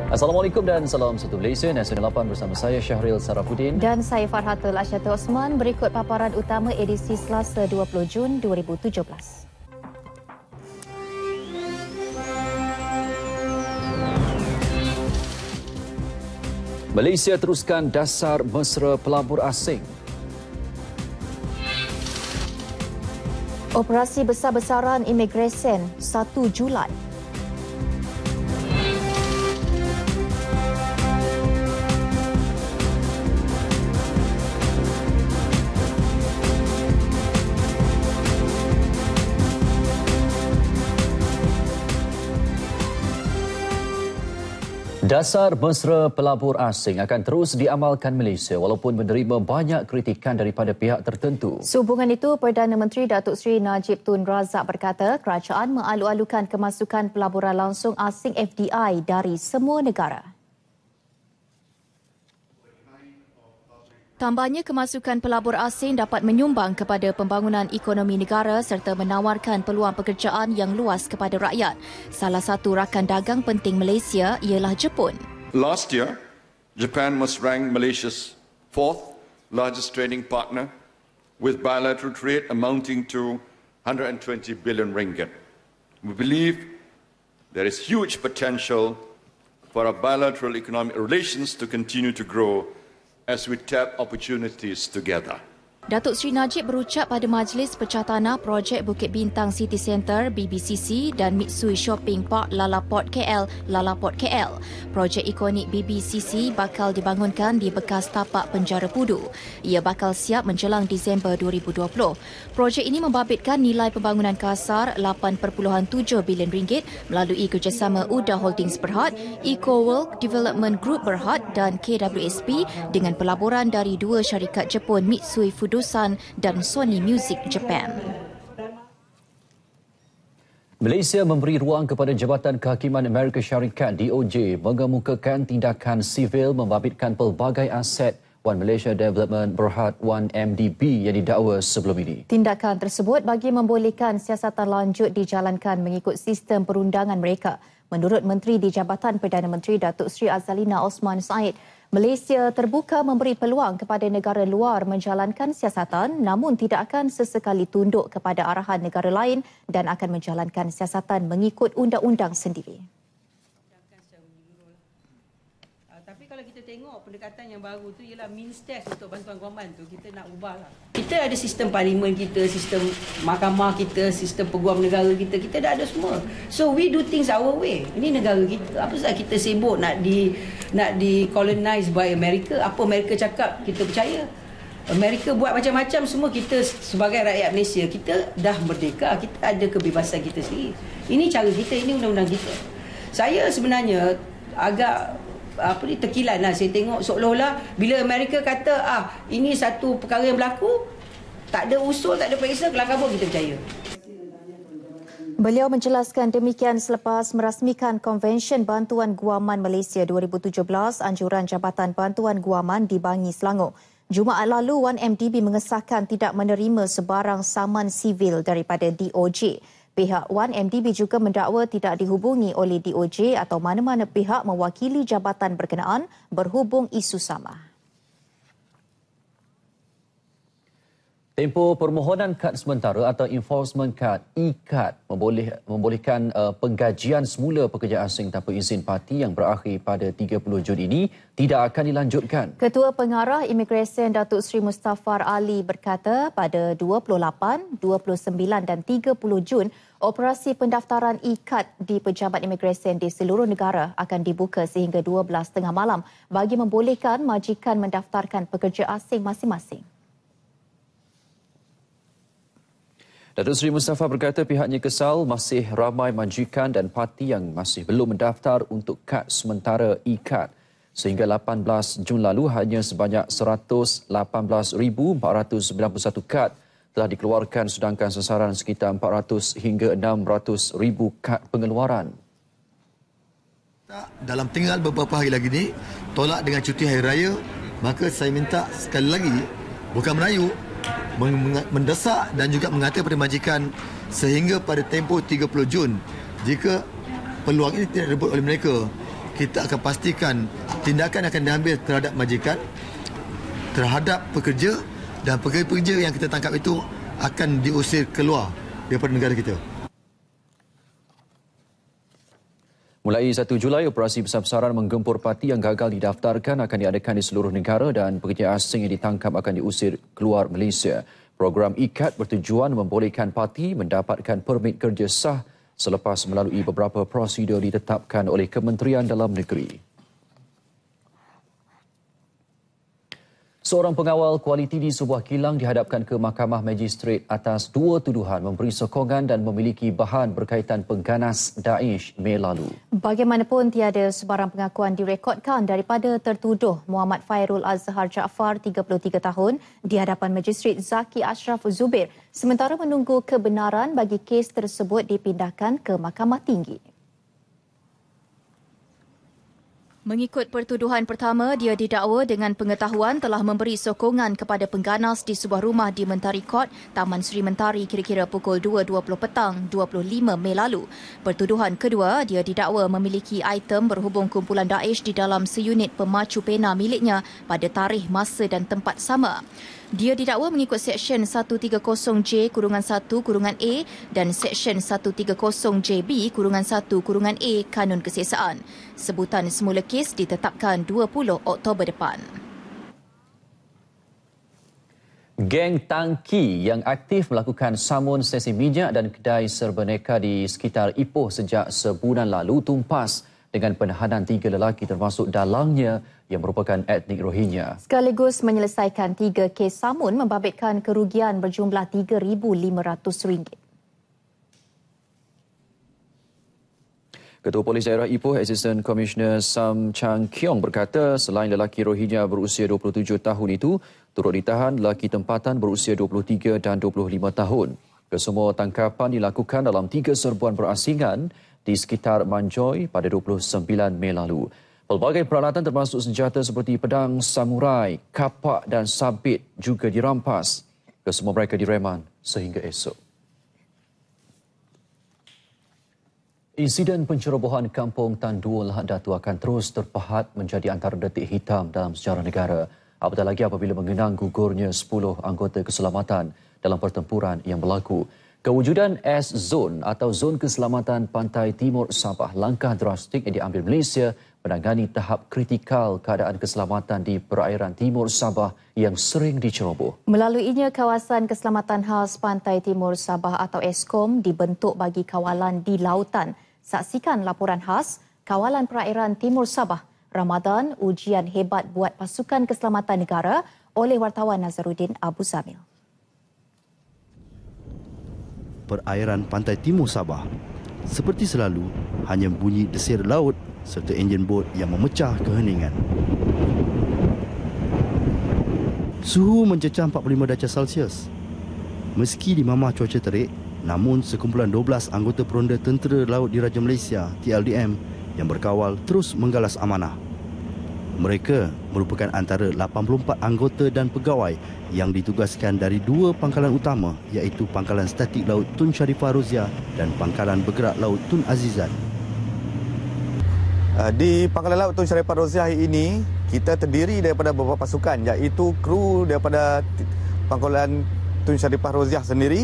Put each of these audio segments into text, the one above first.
Assalamualaikum dan salam satu Malaysia. Nasional 8 bersama saya Syahril Sarafuddin. Dan saya Farhatul Asyatu Osman. Berikut paparan utama edisi Selasa 20 Jun 2017. Malaysia teruskan dasar mesra pelabur asing. Operasi besar-besaran imigresen 1 Julai. Dasar mesra pelabur asing akan terus diamalkan Malaysia walaupun menerima banyak kritikan daripada pihak tertentu. Sehubungan itu, Perdana Menteri Datuk Seri Najib Tun Razak berkata kerajaan mengalu-alukan kemasukan pelaburan langsung asing FDI dari semua negara. Tambahnya, kemasukan pelabur asing dapat menyumbang kepada pembangunan ekonomi negara serta menawarkan peluang pekerjaan yang luas kepada rakyat. Salah satu rakan dagang penting Malaysia ialah Jepun. Last year, Japan was ranked Malaysia's fourth largest trading partner with bilateral trade amounting to 120 billion ringgit. We believe there is huge potential for our bilateral economic relations to continue to grow as we tap opportunities together. Datuk Seri Najib berucap pada Majlis Pecah Tanah Projek Bukit Bintang City Centre BBCC dan Mitsui Shopping Park Lalaport KL Lalaport KL. Projek ikonik BBCC bakal dibangunkan di bekas tapak penjara Pudu. Ia bakal siap menjelang Disember 2020. Projek ini membabitkan nilai pembangunan kasar 8.7 bilion ringgit melalui kerjasama UDA Holdings Berhad, EcoWorld Development Group Berhad dan KWSP dengan pelaburan dari dua syarikat Jepun Mitsui Fudosan dan Sony Music Japan. Malaysia memberi ruang kepada Jabatan Kehakiman Amerika Syarikat DOJ mengemukakan tindakan sivil membabitkan pelbagai aset One Malaysia Development Berhad 1MDB yang didakwa sebelum ini. Tindakan tersebut bagi membolehkan siasatan lanjut dijalankan mengikut sistem perundangan mereka. Menurut Menteri di Jabatan Perdana Menteri Datuk Seri Azalina Osman Said, Malaysia terbuka memberi peluang kepada negara luar menjalankan siasatan namun tidak akan sesekali tunduk kepada arahan negara lain dan akan menjalankan siasatan mengikut undang-undang sendiri. Tapi kalau kita tengok pendekatan yang baru tu ialah means test untuk bantuan guaman tu kita nak ubahlah. Kita ada sistem parlimen kita, sistem mahkamah kita, sistem peguam negara kita dah ada semua. So we do things our way. Ini negara kita. Apa sebab kita sibuk nak di colonize by Amerika? Apa Amerika cakap kita percaya? Amerika buat macam-macam semua, kita sebagai rakyat Malaysia kita dah merdeka, kita ada kebebasan kita sendiri. Ini cara kita, ini undang-undang kita. Saya sebenarnya agak terkilan lah. Saya tengok seolah-olah bila Amerika kata ini satu perkara yang berlaku, tak ada usul, tak ada periksa, kelakar pun kita percaya. Beliau menjelaskan demikian selepas merasmikan Konvensyen Bantuan Guaman Malaysia 2017 anjuran Jabatan Bantuan Guaman di Bangi, Selangor. Jumaat lalu, 1MDB mengesahkan tidak menerima sebarang saman sivil daripada DOJ. Pihak 1MDB juga mendakwa tidak dihubungi oleh DOJ atau mana-mana pihak mewakili jabatan berkenaan berhubung isu sama. Tempoh permohonan kad sementara atau enforcement card e-card membolehkan penggajian semula pekerja asing tanpa izin parti yang berakhir pada 30 Jun ini tidak akan dilanjutkan. Ketua Pengarah Imigresen Datuk Seri Mustafar Ali berkata pada 28, 29 dan 30 Jun operasi pendaftaran e-card di pejabat imigresen di seluruh negara akan dibuka sehingga 12:30 malam bagi membolehkan majikan mendaftarkan pekerja asing masing-masing. Datuk Seri Mustafa berkata pihaknya kesal masih ramai majikan dan parti yang masih belum mendaftar untuk kad sementara e-card. Sehingga 18 Jun lalu hanya sebanyak 118,491 kad telah dikeluarkan sedangkan sasaran sekitar 400 hingga 600,000 kad pengeluaran. Dalam tinggal beberapa hari lagi ni, tolak dengan cuti hari raya, maka saya minta sekali lagi, bukan merayu, mendesak dan juga mengatakan kepada majikan sehingga pada tempoh 30 Jun, jika peluang ini tidak direbut oleh mereka, kita akan pastikan tindakan akan diambil terhadap majikan, terhadap pekerja, dan pekerja-pekerja yang kita tangkap itu akan diusir keluar daripada negara kita. Mulai 1 Julai, operasi besar-besaran menggempur parti yang gagal didaftarkan akan diadakan di seluruh negara dan pekerja asing yang ditangkap akan diusir keluar Malaysia. Program IKAT bertujuan membolehkan parti mendapatkan permit kerja sah selepas melalui beberapa prosedur ditetapkan oleh Kementerian Dalam Negeri. Seorang pengawal kualiti di sebuah kilang dihadapkan ke Mahkamah Magistrate atas 2 tuduhan memberi sokongan dan memiliki bahan berkaitan pengganas Daesh Mei lalu. Bagaimanapun, tiada sebarang pengakuan direkodkan daripada tertuduh Muhammad Fairul Azhar Jaafar, 33 tahun, di hadapan Magistrate Zaki Ashraf Zubir sementara menunggu kebenaran bagi kes tersebut dipindahkan ke Mahkamah Tinggi. Mengikut pertuduhan pertama, dia didakwa dengan pengetahuan telah memberi sokongan kepada pengganas di sebuah rumah di Mentari Court, Taman Seri Mentari kira-kira pukul 2.20 petang 25 Mei lalu. Pertuduhan kedua, dia didakwa memiliki item berhubung kumpulan Daesh di dalam seunit pemacu pena miliknya pada tarikh, masa dan tempat sama. Dia didakwa mengikut Seksyen 130J-1-A dan Seksyen 130JB-1-A Kanun Keseksaan. Sebutan semula kes ditetapkan 20 Oktober depan. Geng tangki yang aktif melakukan samun stesen minyak dan kedai serba-neka di sekitar Ipoh sejak sebulan lalu tumpas dengan penahanan 3 lelaki termasuk dalangnya yang merupakan etnik Rohingya. Sekaligus menyelesaikan 3 kes samun membabitkan kerugian berjumlah RM3,500. Ketua Polis Daerah Ipoh, Assistant Commissioner Sam Chang Kiong berkata selain lelaki Rohingya berusia 27 tahun itu, turut ditahan lelaki tempatan berusia 23 dan 25 tahun. Kesemua tangkapan dilakukan dalam 3 serbuan berasingan di sekitar Manjoy pada 29 Mei lalu. Pelbagai peralatan termasuk senjata seperti pedang samurai, kapak dan sabit juga dirampas. Kesemua mereka direman sehingga esok. Insiden pencerobohan kampung Tan Duo Lahad Datu akan terus terpahat menjadi antara detik hitam dalam sejarah negara. Apatah lagi apabila mengenang gugurnya 10 anggota keselamatan dalam pertempuran yang berlaku. Kewujudan S-Zone atau Zon Keselamatan Pantai Timur Sabah, langkah drastik yang diambil Malaysia menangani tahap kritikal keadaan keselamatan di perairan Timur Sabah yang sering diceroboh. Melaluinya, Kawasan Keselamatan Khas Pantai Timur Sabah atau ESKOM dibentuk bagi kawalan di lautan. Saksikan laporan khas Kawalan Perairan Timur Sabah, Ramadan, ujian hebat buat pasukan keselamatan negara oleh wartawan Nazaruddin Abu Zamil. Perairan Pantai Timur Sabah seperti selalu hanya bunyi desir laut serta enjin bot yang memecah keheningan. Suhu mencecah 45 darjah Celsius. Meski dimamah cuaca terik, namun sekumpulan 12 anggota peronda Tentera Laut Diraja Malaysia TLDM yang berkawal terus menggalas amanah. Mereka merupakan antara 84 anggota dan pegawai yang ditugaskan dari 2 pangkalan utama iaitu Pangkalan Statik Laut Tun Sharifah Roziah dan Pangkalan Bergerak Laut Tun Azizat. Di Pangkalan Laut Tun Sharifah Roziah ini, kita terdiri daripada beberapa pasukan iaitu kru daripada Pangkalan Tun Sharifah Roziah sendiri.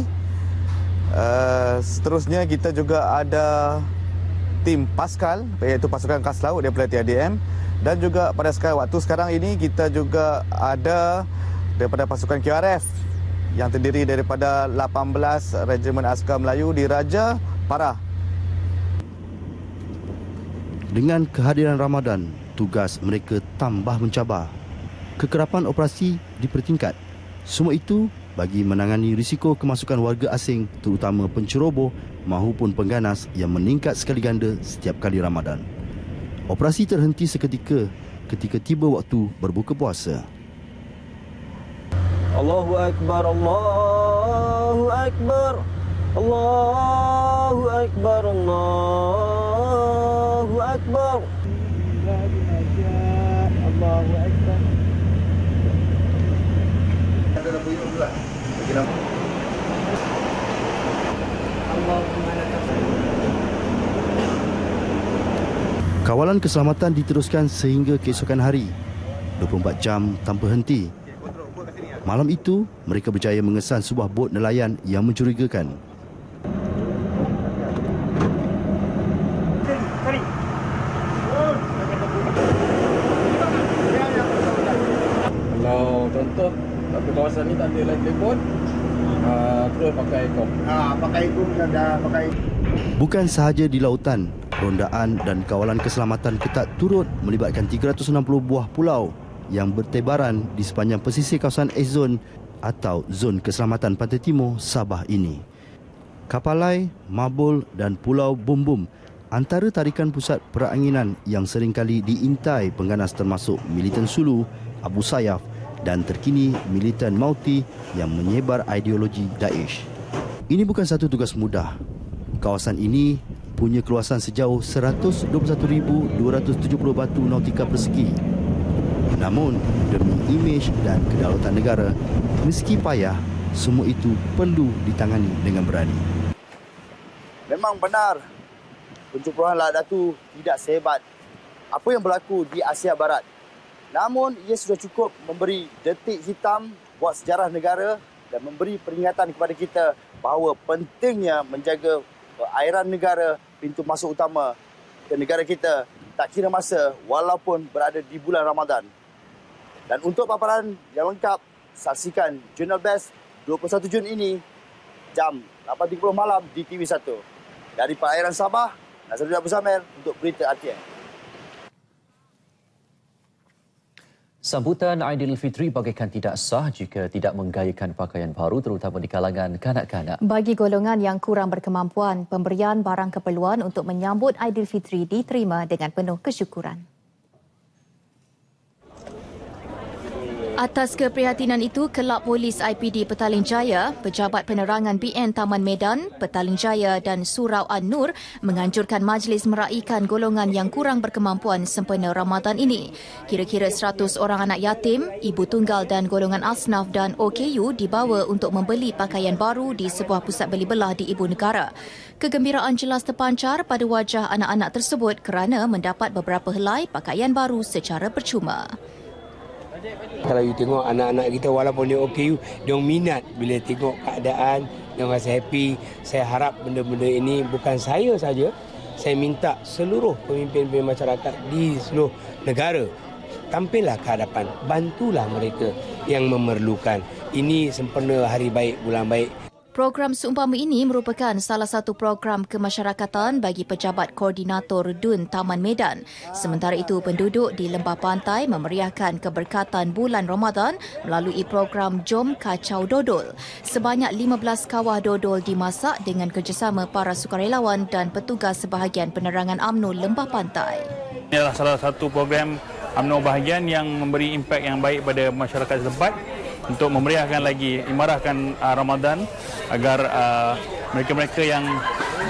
Seterusnya kita juga ada tim Paskal iaitu pasukan khas laut daripada TLDM. Dan juga pada waktu sekarang ini kita juga ada daripada pasukan QRF yang terdiri daripada 18 Regimen Askar Melayu di Raja Parah. Dengan kehadiran Ramadan, tugas mereka tambah mencabar. Kekerapan operasi dipertingkat. Semua itu bagi menangani risiko kemasukan warga asing terutama penceroboh maupun pengganas yang meningkat sekali ganda setiap kali Ramadan. Operasi terhenti seketika ketika tiba waktu berbuka puasa. Allahu Akbar, Allahu Akbar, Allahu Akbar, Allahu Akbar. Allahu Akbar. Ada bunyi juga. Bagi nama. Allahumma lakal Kawalan keselamatan diteruskan sehingga keesokan hari, 24 jam tanpa henti. Malam itu, mereka berjaya mengesan sebuah bot nelayan yang mencurigakan. Kalau contoh, satu kawasan ni tak ada line telefon, terus pakai kom. Pakai itu dah pakai. Bukan sahaja di lautan, rondaan dan kawalan keselamatan ketat turut melibatkan 360 buah pulau yang bertebaran di sepanjang pesisir kawasan S-Zone atau Zon Keselamatan Pantai Timur Sabah ini. Kapalai, Mabul dan Pulau Bumbum antara tarikan pusat peranginan yang seringkali diintai pengganas termasuk militan Sulu, Abu Sayyaf dan terkini militan Mauti yang menyebar ideologi Daesh. Ini bukan satu tugas mudah. Kawasan ini punya keluasan sejauh 121,270 batu nautika persegi. Namun, demi imej dan kedaulatan negara, meski payah, semua itu perlu ditangani dengan berani. Memang benar, pencemburuan Laut Datu tidak sehebat apa yang berlaku di Asia Barat. Namun, ia sudah cukup memberi detik hitam buat sejarah negara dan memberi peringatan kepada kita bahawa pentingnya menjaga perairan negara, pintu masuk utama ke negara kita tak kira masa walaupun berada di bulan Ramadan. Dan untuk paparan yang lengkap, saksikan Jurnal Best 21 Jun ini jam 8.30 malam di TV1. Dari perairan Sabah, Nazrul Abu Zamir untuk Berita RTM. Sambutan Aidilfitri bagaikan tidak sah jika tidak menggayakan pakaian baru terutama di kalangan kanak-kanak. Bagi golongan yang kurang berkemampuan, pemberian barang keperluan untuk menyambut Aidilfitri diterima dengan penuh kesyukuran. Atas keprihatinan itu, Kelab Polis IPD Petaling Jaya, Pejabat Penerangan BN Taman Medan, Petaling Jaya dan Surau An-Nur menganjurkan majlis meraikan golongan yang kurang berkemampuan sempena Ramadan ini. Kira-kira 100 orang anak yatim, ibu tunggal dan golongan asnaf dan OKU dibawa untuk membeli pakaian baru di sebuah pusat beli belah di ibu negara. Kegembiraan jelas terpancar pada wajah anak-anak tersebut kerana mendapat beberapa helai pakaian baru secara percuma. Kalau you tengok anak-anak kita walaupun dia OKU, dia minat bila tengok keadaan, dia rasa happy. Saya harap benda-benda ini bukan saya saja, saya minta seluruh pemimpin-pemimpin masyarakat di seluruh negara tampillah ke hadapan, bantulah mereka yang memerlukan. Ini sempena hari baik, bulan baik. Program seumpama ini merupakan salah satu program kemasyarakatan bagi Pejabat Koordinator DUN Taman Medan. Sementara itu, penduduk di lembah pantai memeriahkan keberkatan bulan Ramadan melalui program Jom Kacau Dodol. Sebanyak 15 kawah dodol dimasak dengan kerjasama para sukarelawan dan petugas sebahagian penerangan UMNO Lembah Pantai. Ini adalah salah satu program UMNO bahagian yang memberi impak yang baik pada masyarakat setempat untuk memeriahkan lagi, imarahkan Ramadan agar mereka-mereka yang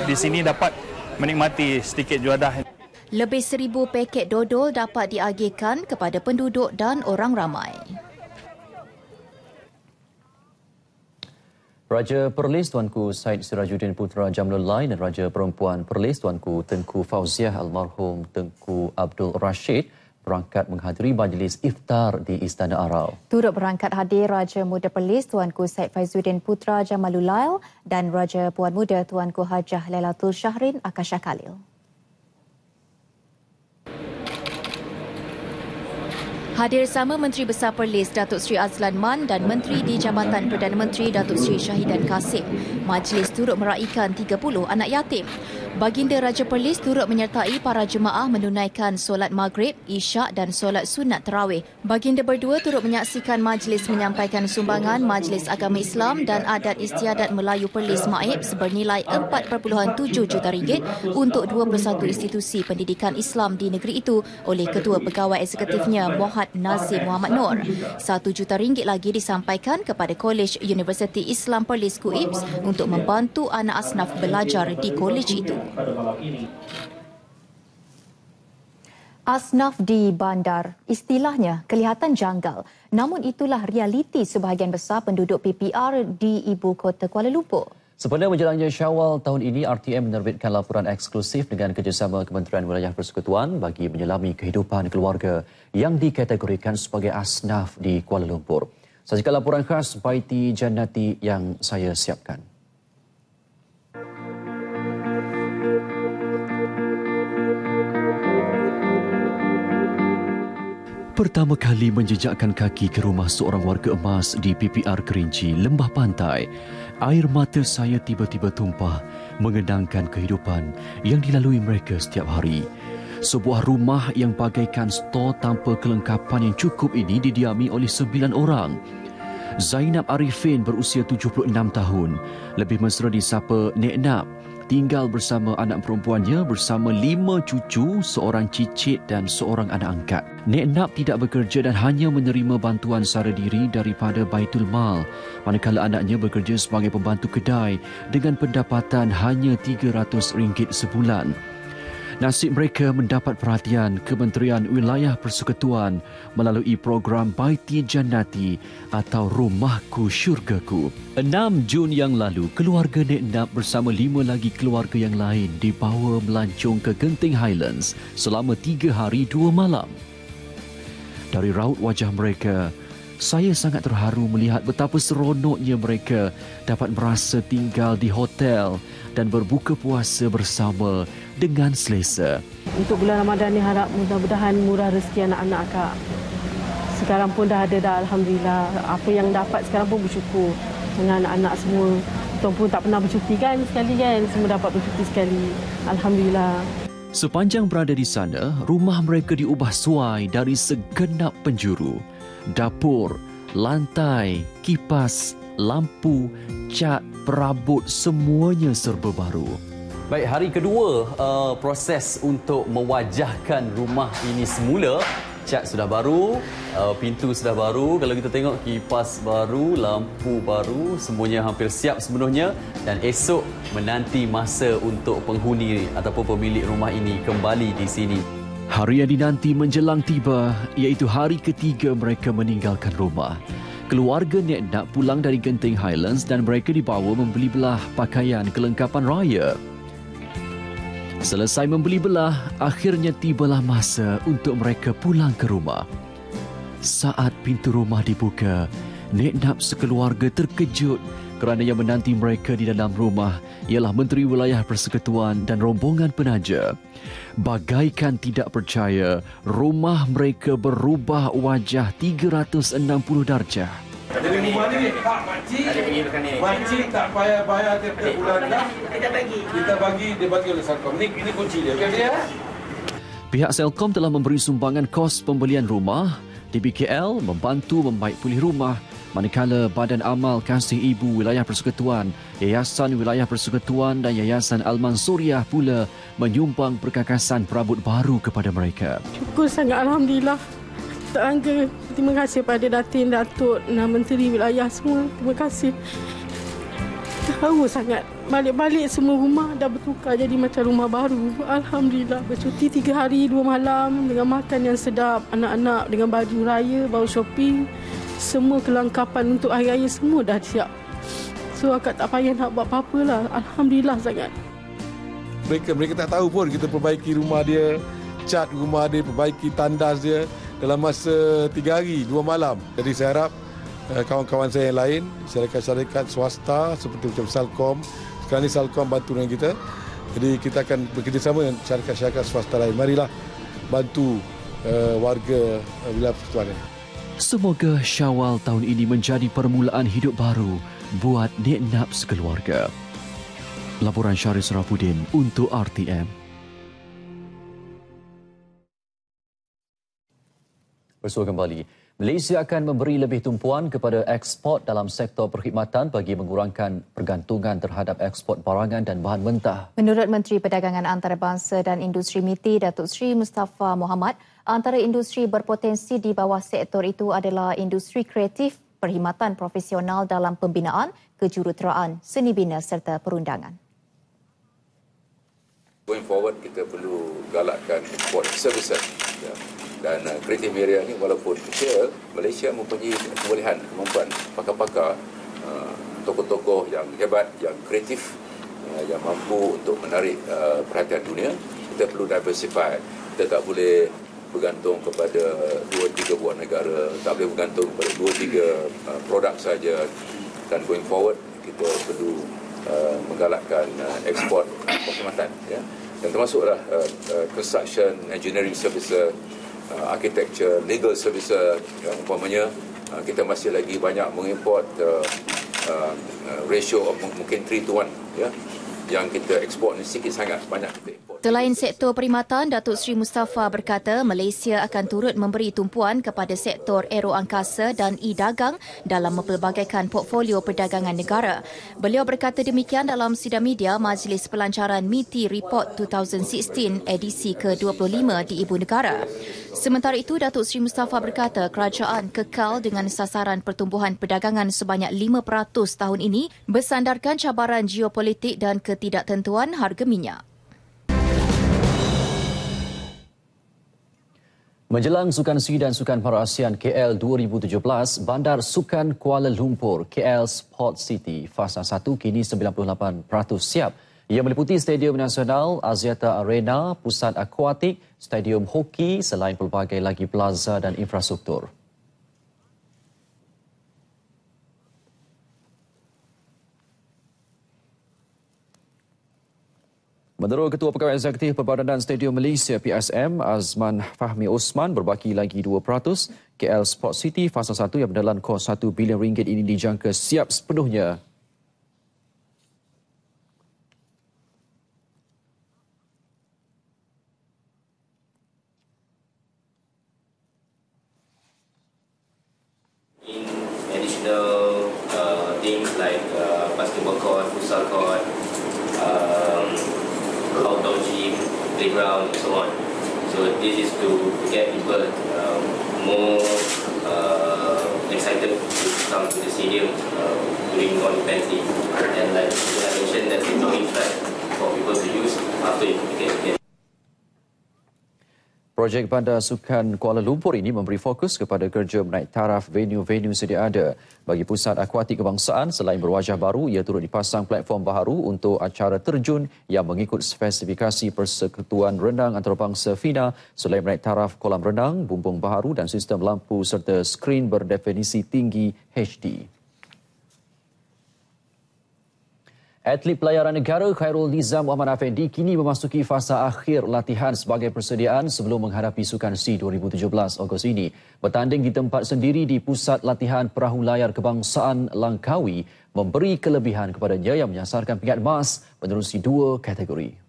di sini dapat menikmati sedikit juadah. Lebih 1,000 paket dodol dapat diagihkan kepada penduduk dan orang ramai. Raja Perlis Tuanku Said Sirajuddin Putra Jamlul Lai dan Raja Perempuan Perlis Tuanku Tengku Fauziah Almarhum Tengku Abdul Rashid berangkat menghadiri majlis iftar di Istana Arau. Turut berangkat hadir Raja Muda Perlis Tuanku Said Faizuddin Putra Jamalul Lail dan Raja Puan Muda Tuanku Hajah Lailatul Syahrin Akasha Khalil. Hadir sama Menteri Besar Perlis Datuk Seri Azlan Man dan Menteri di Jabatan Perdana Menteri Datuk Seri Syahidan Kasim. Majlis turut meraikan 30 anak yatim. Baginda Raja Perlis turut menyertai para jemaah menunaikan solat maghrib, isyak dan solat sunat tarawih. Baginda berdua turut menyaksikan majlis menyampaikan sumbangan Majlis Agama Islam dan Adat Istiadat Melayu Perlis Maib sebernilai RM4.7 juta untuk 21 institusi pendidikan Islam di negeri itu oleh Ketua Pegawai Eksekutifnya Muhammad Nazim Muhammad Noor. RM1 juta lagi disampaikan kepada Kolej Universiti Islam Perlis KUIPS untuk membantu anak asnaf belajar di kolej itu. Asnaf di bandar istilahnya kelihatan janggal, namun itulah realiti sebahagian besar penduduk PPR di ibu kota Kuala Lumpur. Sempena menjalannya Syawal tahun ini, RTM menerbitkan laporan eksklusif dengan kerjasama Kementerian Wilayah Persekutuan bagi menyelami kehidupan keluarga yang dikategorikan sebagai asnaf di Kuala Lumpur. Saksikan laporan khas Baiti Jannati yang saya siapkan. Pertama kali menjejakkan kaki ke rumah seorang warga emas di PPR Kerinci, Lembah Pantai, air mata saya tiba-tiba tumpah mengenangkan kehidupan yang dilalui mereka setiap hari. Sebuah rumah yang bagaikan stor tanpa kelengkapan yang cukup ini didiami oleh 9 orang. Zainab Arifin berusia 76 tahun, lebih mesra disapa Nek Nap, tinggal bersama anak perempuannya bersama 5 cucu, seorang cicit dan seorang anak angkat. Nek Nap tidak bekerja dan hanya menerima bantuan sara diri daripada Baitul Mal, manakala anaknya bekerja sebagai pembantu kedai dengan pendapatan hanya RM300 sebulan. Nasib mereka mendapat perhatian Kementerian Wilayah Persekutuan melalui program Baiti Jannati atau Rumahku Syurgaku. 6 Jun yang lalu, keluarga Nek Nap bersama 5 lagi keluarga yang lain dibawa melancong ke Genting Highlands selama 3 hari 2 malam. Dari raut wajah mereka, saya sangat terharu melihat betapa seronoknya mereka dapat merasa tinggal di hotel dan berbuka puasa bersama dengan selesa. Untuk bulan Ramadan ni harap mudah-mudahan murah rezeki anak-anak akak. Sekarang pun dah ada dah, Alhamdulillah. Apa yang dapat sekarang pun bersyukur dengan anak-anak semua. Tuan pun tak pernah bercuti kan sekali kan. Semua dapat bercuti sekali. Alhamdulillah. Sepanjang berada di sana, rumah mereka diubah suai dari segenap penjuru. Dapur, lantai, kipas, lampu, cat, perabot, semuanya serba baru. Baik, hari kedua proses untuk mewajahkan rumah ini semula. Cat sudah baru, pintu sudah baru. Kalau kita tengok, kipas baru, lampu baru, semuanya hampir siap sepenuhnya. Dan esok menanti masa untuk penghuni ataupun pemilik rumah ini kembali di sini. Hari yang dinanti menjelang tiba, iaitu hari ketiga mereka meninggalkan rumah. Keluarga Nek Nap pulang dari Genting Highlands dan mereka dibawa membeli belah pakaian kelengkapan raya. Selesai membeli belah, akhirnya tibalah masa untuk mereka pulang ke rumah. Saat pintu rumah dibuka, Nek Nap sekeluarga terkejut kerana yang menanti mereka di dalam rumah ialah Menteri Wilayah Persekutuan dan rombongan penaja. Bagaikan tidak percaya, rumah mereka berubah wajah 360 darjah. Jadi rumah ni, Pak makcik tak payah bayar tiap bulan dah. Kita bagi, dia bagi oleh Selcom. Ini kunci dia. Okey dia. Pihak Selcom telah memberi sumbangan kos pembelian rumah. DBKL membantu membaik pulih rumah, manakala Badan Amal Kasih Ibu Wilayah Persekutuan, Yayasan Wilayah Persekutuan dan Yayasan Al-Mansuriah pula menyumbang perkakasan perabot baru kepada mereka. Syukur sangat, Alhamdulillah. Tak sangka. Terima kasih pada Datin, Datuk dan Menteri Wilayah semua. Terima kasih. Tahu sangat. Balik-balik semua rumah dah bertukar jadi macam rumah baru. Alhamdulillah. Bercuti 3 hari 2 malam dengan makan yang sedap. Anak-anak dengan baju raya, bawa shopping. Semua kelengkapan untuk hari raya semua dah siap. So akak tak payah nak buat apa-apa lah. Alhamdulillah sangat. Mereka tak tahu pun kita perbaiki rumah dia, cat rumah dia, perbaiki tandas dia dalam masa 3 hari 2 malam. Jadi saya harap kawan-kawan saya yang lain, syarikat-syarikat swasta seperti macam Selcom, sekarang ni Selcom bantu dengan kita. Jadi kita akan bekerjasama dengan syarikat-syarikat swasta lain. Marilah bantu warga wilayah persekutuan ini. Semoga Syawal tahun ini menjadi permulaan hidup baru buat Nek Nap sekeluarga. Laporan Syarif Sarafuddin untuk RTM. Bersua kembali. Malaysia akan memberi lebih tumpuan kepada ekspor dalam sektor perkhidmatan bagi mengurangkan pergantungan terhadap ekspor barangan dan bahan mentah. Menurut Menteri Perdagangan Antarabangsa dan Industri MITI, Datuk Seri Mustafa Mohamad, antara industri berpotensi di bawah sektor itu adalah industri kreatif, perkhidmatan profesional dalam pembinaan, kejuruteraan, seni bina serta perundangan. Going forward, kita perlu galakkan export services. Dan kreatif area ni walaupun kecil, Malaysia mempunyai kebolehan, kemampuan pakar-pakar tokoh-tokoh yang hebat, yang kreatif, yang mampu untuk menarik perhatian dunia. Kita perlu diversify. Kita tak boleh bergantung kepada 2-3 buah negara, tak boleh bergantung kepada 2-3 produk saja. Dan going forward, kita perlu menggalakkan ekspor perkhidmatan, ya. Dan termasuklah construction, engineering services, architecture, legal services, umpamanya kita masih lagi banyak mengimport ratio of mungkin 3-1, ya. Yang kita ekspor ni sikit sangat, banyak kita import. Selain sektor perkhidmatan, Datuk Seri Mustafa berkata Malaysia akan turut memberi tumpuan kepada sektor aeroangkasa dan e-dagang dalam mempelbagaikan portfolio perdagangan negara. Beliau berkata demikian dalam sidang media Majlis Pelancaran MITI Report 2016 edisi ke-25 di Ibu Negara. Sementara itu, Datuk Seri Mustafa berkata kerajaan kekal dengan sasaran pertumbuhan perdagangan sebanyak 5% tahun ini bersandarkan cabaran geopolitik dan ketidaktentuan harga minyak. Menjelang Sukan SEA dan Sukan Para ASEAN KL 2017, Bandar Sukan Kuala Lumpur KL Sport City Fasa 1 kini 98% siap. Ia meliputi Stadium Nasional, Axiata Arena, Pusat Akuatik, Stadium Hoki selain pelbagai lagi plaza dan infrastruktur. Menurut Ketua Pegawai Eksekutif Perbadanan Stadium Malaysia PSM, Azman Fahmi Osman, berbaki lagi 2%. KL Sport City Fasa 1 yang berdalam kos RM1 bilion ini dijangka siap sepenuhnya. In additional things like basketball court, futsal court, outdoor gym, playground, and so on. So this is to get people more excited to come to the stadium during non-events. And like I mentioned, there's a jogging track for people to use after you get. Projek Bandar Sukan Kuala Lumpur ini memberi fokus kepada kerja menaik taraf venue-venue sedia ada. Bagi Pusat Akuatik Kebangsaan, selain berwajah baru, ia turut dipasang platform baharu untuk acara terjun yang mengikut spesifikasi Persekutuan Renang Antarabangsa FINA, selain menaik taraf kolam renang, bumbung baharu dan sistem lampu serta skrin berdefinisi tinggi HD. Atlet pelayaran negara Khairul Nizam Muhammad Afendi kini memasuki fasa akhir latihan sebagai persediaan sebelum menghadapi Sukan SEA 2017 Ogos ini. Bertanding di tempat sendiri di Pusat Latihan Perahu Layar Kebangsaan Langkawi memberi kelebihan kepadanya yang menyasarkan pingat emas menerusi 2 kategori.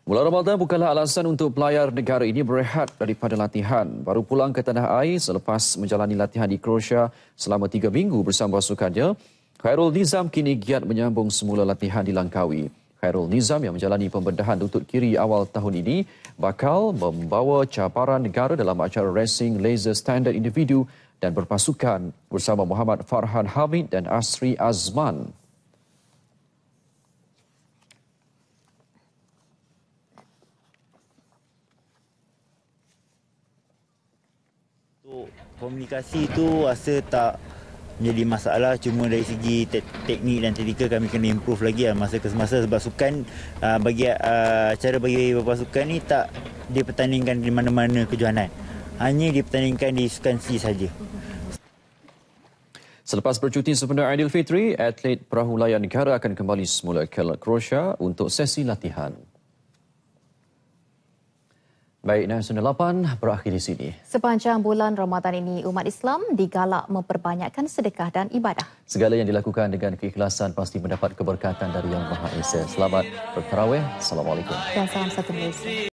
Bulan Ramadan bukanlah alasan untuk pelayar negara ini berehat daripada latihan. Baru pulang ke tanah air selepas menjalani latihan di Croatia selama 3 minggu bersama pasukannya, Khairul Nizam kini giat menyambung semula latihan di Langkawi. Khairul Nizam yang menjalani pembedahan lutut kiri awal tahun ini bakal membawa cabaran negara dalam acara racing laser standard individu dan berpasukan bersama Muhammad Farhan Hamid dan Asri Azman. Komunikasi itu rasa tak menjadi masalah, cuma dari segi teknik dan taktikal kami kena improve lagi masa ke semasa, sebab sukan cara bagi berpasukan ni tak dipertandingkan di mana-mana kejohanan, hanya dipertandingkan di Sukan SEA saja. Selepas bercuti sempena Aidilfitri, atlet perahu layar negara akan kembali semula ke Croatia untuk sesi latihan. Baik, Nasional 8 berakhir di sini. Sepanjang bulan Ramadan ini, umat Islam digalak memperbanyakkan sedekah dan ibadah. Segala yang dilakukan dengan keikhlasan pasti mendapat keberkatan dari Yang Maha Esa. Selamat bertarawih. Assalamualaikum. Dan salam satu Malaysia.